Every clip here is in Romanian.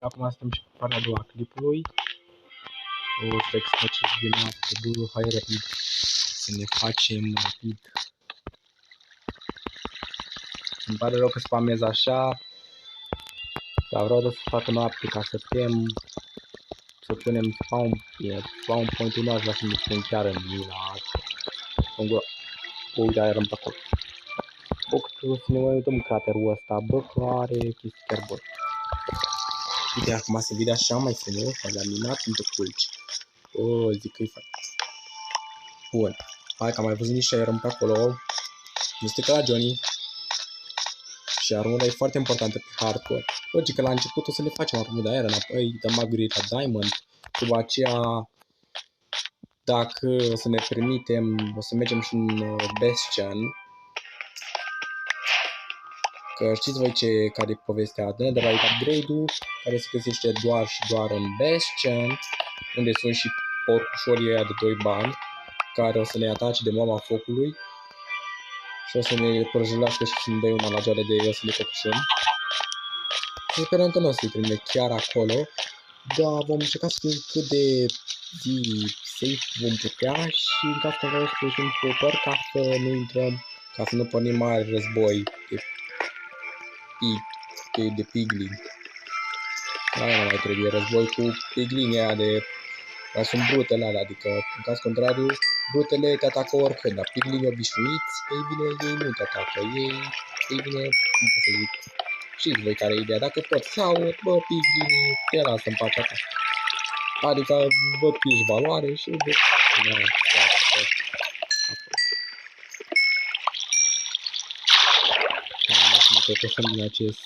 Acum suntem și pe partea a doua a clipului. O să extragem din noapte, bă, hai rapid. Să ne facem rapid. Îmi pare rău că spamez așa. Dar vreau să fac noapte ca să putem să punem spawn point-ul nu aș vrea să ne punem chiar în mina asta. Uite, aia pe acolo. Bă, că să ne mai uităm craterul ăsta, bă, că are chestii chiar bă. Uite, acum se vede așa mai frumos, la minat între culci. O, zic că-i fain. Bun. Hai că am mai văzut niște iron pe acolo. Nu este ca la Johnny. Și armura e foarte importantă pe hardcore. Logic că la început o să le facem armura de iron, apoi damaguri la diamond. După aceea, dacă o să ne permitem, o să mergem și în Bastion. Că știți voi care e povestea de la upgrade-ul, care se găsește doar și doar în Bastion, unde sunt și porcușorii aia de 2 bani, care o să ne atace de mama focului și o să ne prăjulească și să ne dea una la joale de ei, o să le cocușăm. Și sperăm că nu o să-i trimite chiar acolo, dar vom încerca să fim cât de safe vom putea și în caz că vreau să fim super ca să nu intrăm, ca să nu pornim mare război de piglin. Aia nu mai trebuie, război cu piglinii aia de... Dar sunt brutele alea, adică, în caz contrariu, brutele te atacă oricând, dar piglinii obișnuiți, ei bine, ei nu te atacă, ei bine, cum pot să zic, știți voi care e ideea, dacă tot sau, bă, piglinii, te lasă în pacea ta. Adică, văd că ești valoare și văd că nu să ne cocoșăm din acest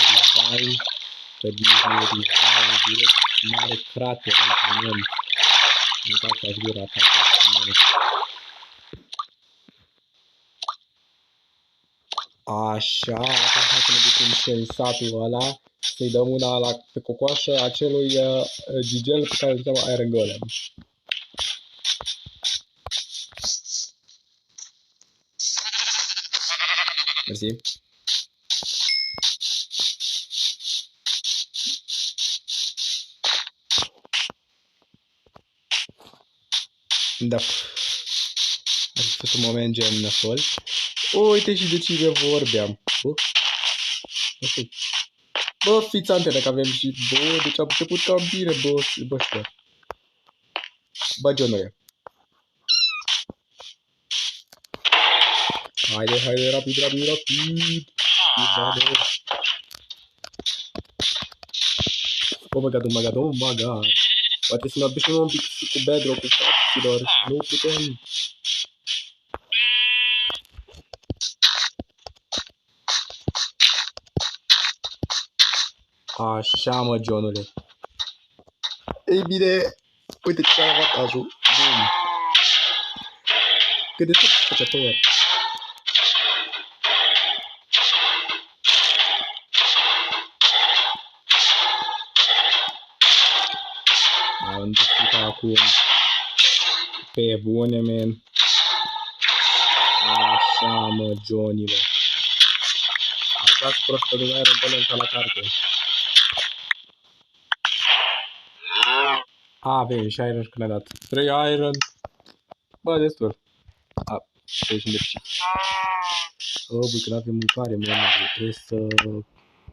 revive, că din revive, direct, mare crater în pământ. Uitați, aș vrea ataca pământ. Așa, hai să ne ducem și în satul ăla, să-i dăm una pe cocoașă acelui gigel pe care îl cheamă Iron Golem. Mersi. Da. A fost un moment gen nasol. Uite și de cine vorbeam. Bă, fiți antene că avem și... Bă, deci am început cam bine, bă, știu. Bă, John-ule. Haide, rapid. Oh my god. Poate să ne obișnuim un pic cu bedrock-ul, fraților. Nu putem. Așa, mă, Johnule. Ei bine, uite ce am avantajul. Bun. Cât de satisfăcător. Am întâlnit acum. Pe bune, man. Așa, mă, Johnny-le. Așa se prostă de Iron Golem ca la carte. Avem și Iron și când ai dat 3 Iron. Bă, destul. Trebuie să ne pșim. Băi, când avem mâncare, mă, trebuie să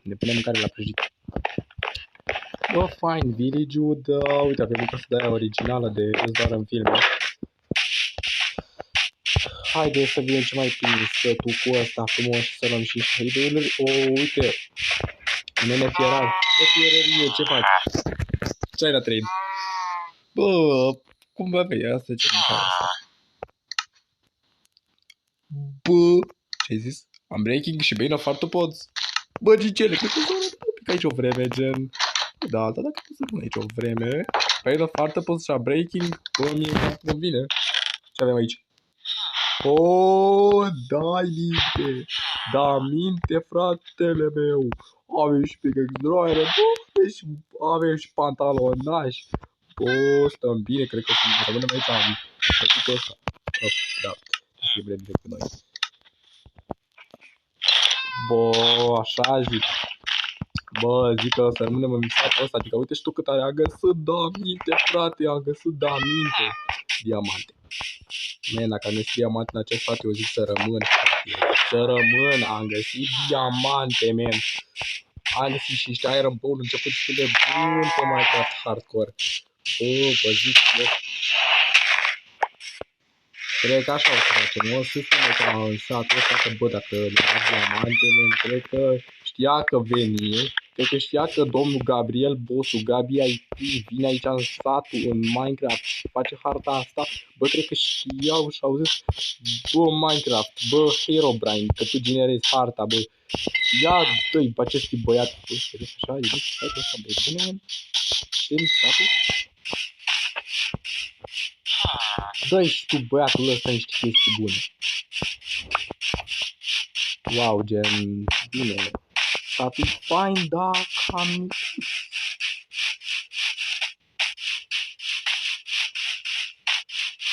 ne punem mâncare la prăjit. Bă, fine, village-ul, da, uite, avem o casă de aia originală de doar în filme. Haide să vedem ce mai prins setul cu ăsta frumos și să luăm și idei. Uite, nene fierar. Bă, fierărie, ce faci? Ce ai la trade? Bă, cum va fi? Asta ce mâncare asta? Bă, ce-ai zis? Am breaking și bine foarte poți. Bă, Gigele, cred că s-a pic aici o vreme, gen. Da, dar dacă să pun aici o vreme. Bine foarte poți și breaking, bă, mie îmi convine. Ce avem aici? Oh, dai minte. Da, minte, fratele meu. Avem și pickaxe droaie, bă, și avem și pantalonași. Bă, stăm bine, cred că să rămânem aici, am făcut ăsta. Da, și vrem direct pe noi. Bă, așa zic. Bă, zic că o să rămânem în satul ăsta, adică uite și tu cât am găsit diaminte, frate, am găsit diaminte. Diamante. Man, dacă am găsit diamante în acest sat, eu zic să rămân, frate. Să rămân, am găsit diamante, man. Am găsit și niște Iron Bowl, început să de bun pe Minecraft Hardcore. Bă, vă zic eu. Cred că așa o să facem, o să spunem ca în satul ăsta că, bă, dacă ne dați diamante, man, cred că știa că veni. Cred că știa că domnul Gabriel, bossul Gabi IT, vine aici în satul, în Minecraft, face harta asta. Bă, cred că știau și au zis, bă, Minecraft, bă, Herobrine, că tu generezi harta, bă. Ia, dă-i pe acest băiat, bă, serios așa, e bine, stai că ăsta, bă, bine, man. Știi satul? Dă-i și tu băiatul ăsta niște chestii bune. Wow, gen, bine. Satul fain, da, cam...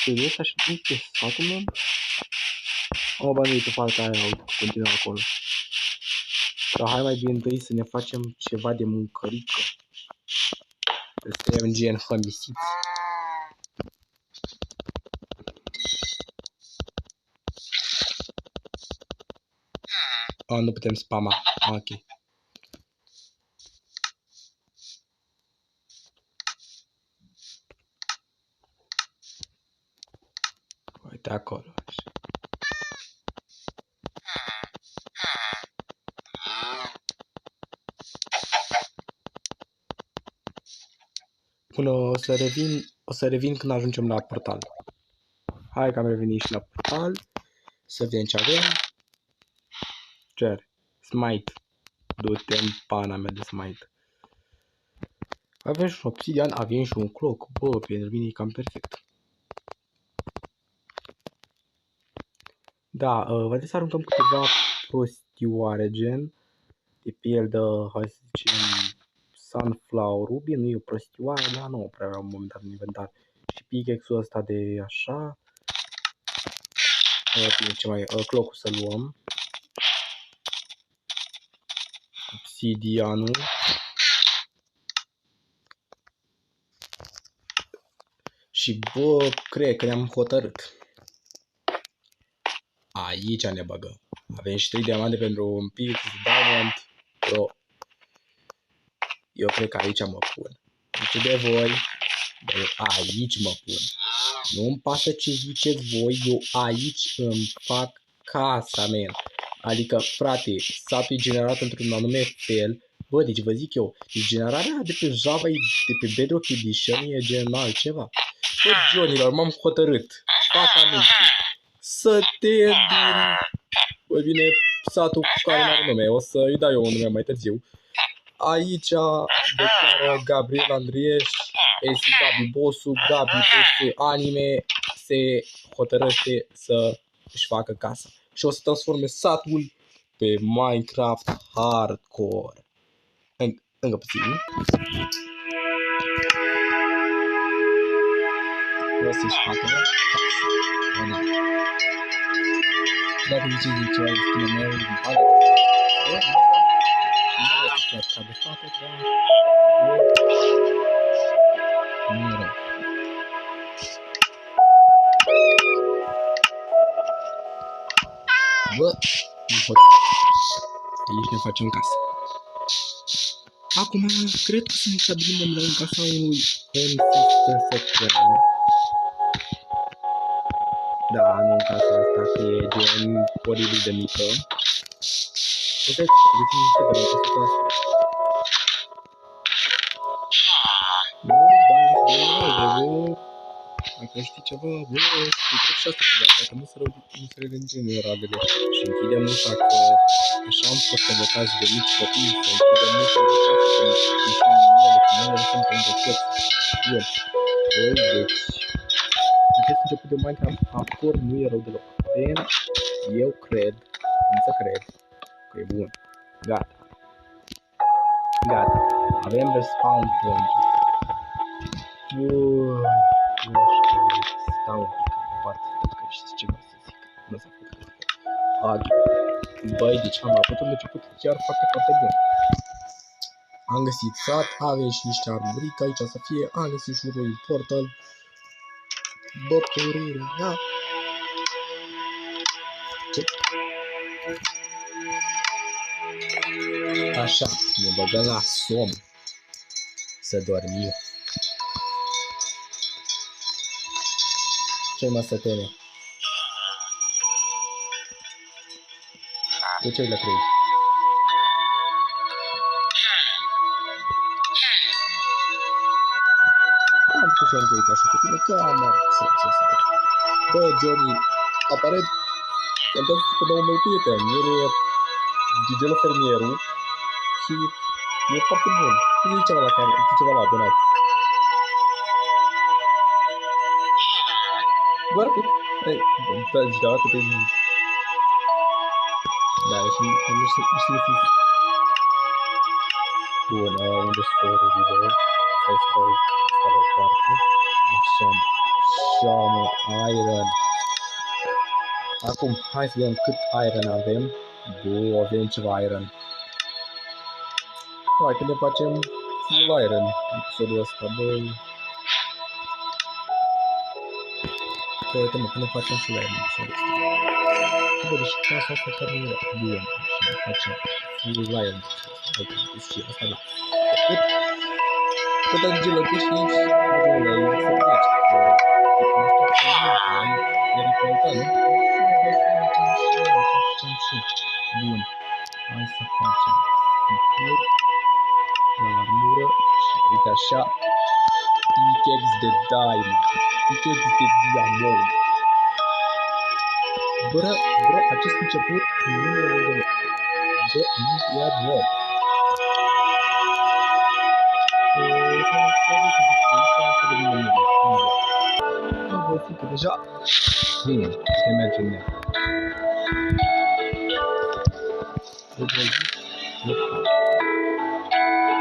Serios, așa este satul, man? O, bă, nu-i pe partea aia, uite, continuă acolo. Dar hai mai bine întâi să ne facem ceva de mâncărică. Să suntem gen hămisiți. Nu putem spama. Ok. Uite acolo. Până o să revin când ajungem la portal. Hai că am revenit și la portal. Să vedem ce avem. Cer. Smite. Du-te în pana mea de smite. Avem și un obsidian, avem și un cloc. Bă, pentru mine e cam perfect. Da, vreau să aruncăm câteva prostioare, gen. De pildă, hai să zicem, Sunflower Ruby, nu e o prostioară, dar nu prea vreau un moment dat în inventar. Și pickaxe-ul ăsta de așa. Bine, ce mai clocul să luăm. Obsidianul. Și bă, cred că ne-am hotărât. Aici ne băgăm. Avem și 3 diamante pentru un pic, diamond, bro. Eu cred că aici mă pun. Nu știu de voi, dar aici mă pun. Nu-mi pasă ce ziceți voi, eu aici îmi fac casa, man. Adică, frate, satul e generat într-un anume fel. Bă, deci vă zic eu, deci generarea de pe Java, de pe Bedrock Edition, e gen altceva. Bă, Johnilor, m-am hotărât. Fac anunțul. Să te din... Bă, vine satul cu care n-are nume. O să-i dau eu un nume mai târziu. Aici declară Gabriel Andrieș, este Gabi Bossu, Gabi Bossu Anime, se hotărăște să își facă casa. Și o să transforme satul pe Minecraft Hardcore. Încă puțin. O să-și facă casă. Da. Dacă ziceți de ceva este meu, îmi pare. Nu e chiar ca de fată, dar... Nu e rău. Bă, aici ne facem casă. Acum, cred că să ne stabilim la casa unui MCSFN. Da, nu în casa asta, că e gen oribil de mică. O să trebuie să niște de la casa asta. Nu, dacă știi ceva, bă, uite și asta, dacă nu se redențe în radele și închidem ușa, că așa am fost învățați de mici copii, să închidem ușa de casă, că ieșim din ele, că nu lăsăm pe îndăcăți. Bun, deci, acest început de Minecraft Hardcore nu e rău deloc. Eu cred, cum să cred, că e bun. Gata. Gata. Avem respawn point-ul. Bun. Nu știu, stau un pic în parte, pentru că știți ce vreau să zic. Nu s-a făcut. Ok. Băi, deci am avut un început chiar foarte, foarte bun. Am găsit sat, avem și niște arburică aici să fie, am găsit și un ruin portal. Bă, părere, da. Ce? Așa, ne băgăm la somn. Să dormim. Ce mă sătene? De ce le crezi? Am pus să întreb așa cu tine, că am să. Bă, Johnny, aparent, suntem pe domnul meu prieten, el e Gigelo fermierul și e foarte bun. Zici ceva la care, zici ceva la abonat. Doar atât. Da, zici doar atât, ai zis. Da, și nu știu de bun, unde sunt forurile? Stai să dau asta la o parte. Așa, mă, iron. Acum, hai să vedem cât iron avem. Bă, avem ceva iron. Hai că ne facem full iron episodul ăsta, bă. Că uite, mă, că ne facem full iron episodul ăsta. Bă, deci casa asta chiar nu e bun. Și ne facem full iron. Hai că am pus și asta, da. Cât angelo che si bun. Hai să facem sticuri la armură și uite așa pickaxe de diamond, pickaxe de diamond. Bă, acest început nu e rău. Bă, nu e rău. Deja se merge în net.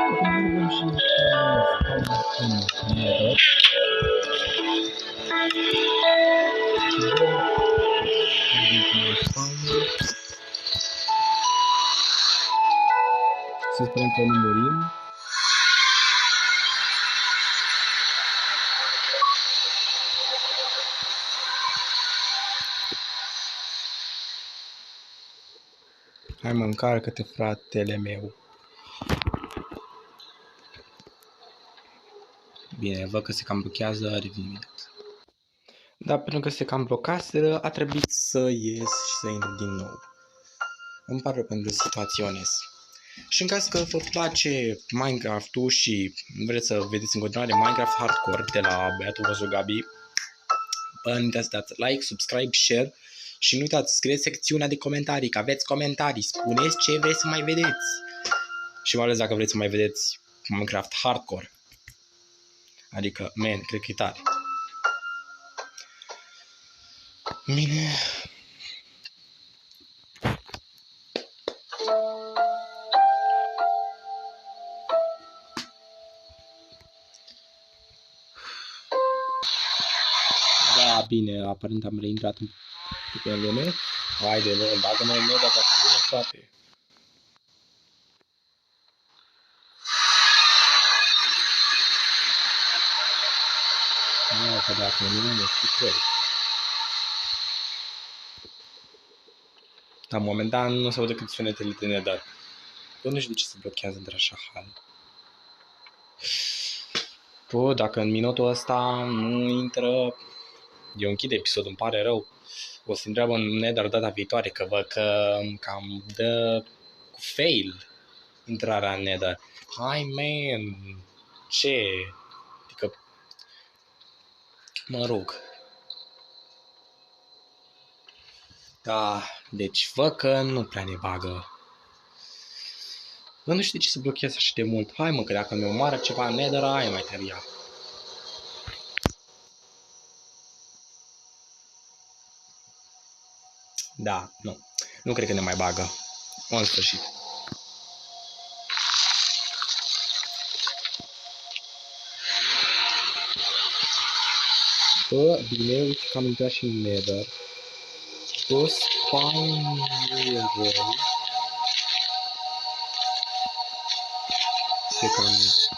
Acum mergem și în nether. Să sperăm că nu murim. Hai mă, încarcă-te, fratele meu. Bine, văd că se cam blochează, revin imediat. Dar pentru că se cam blocaseră, a trebuit să ies și să intru din nou. Îmi pare rău pentru situaționez. Și în caz că vă place Minecraft-ul și vreți să vedeți în continuare Minecraft Hardcore de la băiatul vostru Gabi, nu uitați să dați like, subscribe, share și nu uitați, scrieți secțiunea de comentarii, că aveți comentarii, spuneți ce vreți să mai vedeți. Și mai ales dacă vreți să mai vedeți Minecraft Hardcore. Adică, man, cred că e tare. Bine. Da, bine, aparent am reintrat în lume. Haide, bă, bagă-mă în mea, dacă bine, frate. Nu, că dacă nu e secret. Dar momentan nu se aude decât sunetele de nether. Bă, nu știu de ce se blochează într-așa hal. Bă, dacă în minutul ăsta nu intră, eu închid episodul, îmi pare rău. O să întreabă în nether data viitoare, că văd că cam dă cu fail intrarea în nether. Hai, man, ce? Adică, mă rog. Da, deci văd că nu prea ne bagă. Bă, nu știu de ce se blochează așa de mult. Hai mă, că dacă mi omoară ceva în nether, aia mai tăria. Da, nu. Nu cred că ne mai bagă. În sfârșit. Bă, bine, uite că am intrat și în nether. Bă, spawn level. fiecare